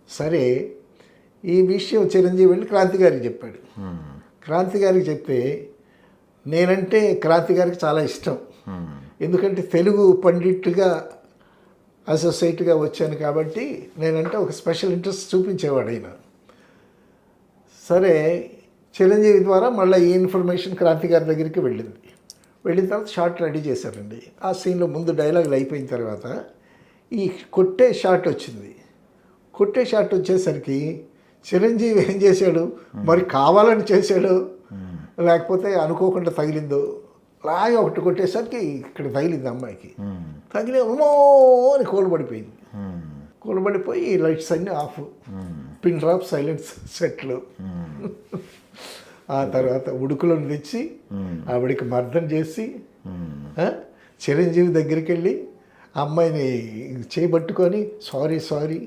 సరే ఈ విషయం చిరంజీవి వెళ్ళి క్రాంతి గారికి చెప్పాడు. క్రాంతి గారికి చెప్తే నేనంటే క్రాంతి గారికి చాలా ఇష్టం. ఎందుకంటే తెలుగు పండిట్గా అసోసియేట్గా వచ్చాను కాబట్టి నేనంటే ఒక స్పెషల్ ఇంట్రెస్ట్ చూపించేవాడు ఆయన. సరే చిరంజీవి ద్వారా మళ్ళీ ఈ ఇన్ఫర్మేషన్ క్రాంతి గారి దగ్గరికి వెళ్ళింది. వెళ్ళిన తర్వాత షార్ట్ రెడీ చేశారండి. ఆ సీన్లో ముందు డైలాగులు అయిపోయిన తర్వాత ఈ కొట్టే షాట్ వచ్చింది. కొట్టే షాట్ వచ్చేసరికి చిరంజీవి ఏం చేశాడు, మరి కావాలని చేశాడు లేకపోతే అనుకోకుండా తగిలిందో, అలాగే ఒకటి కొట్టేసరికి ఇక్కడ తగిలింది అమ్మాయికి. తగిలి అమ్మో అని కూలబడిపోయింది. కూలబడిపోయి లైట్స్ అన్నీ ఆఫ్, పిన్ డ్రాప్ సైలెన్స్ సెట్లు. ఆ తర్వాత ఉడుకులను తెచ్చి ఆవిడికి మర్దన చేసి చిరంజీవి దగ్గరికి వెళ్ళి అమ్మాయిని చేయబట్టుకొని సారీ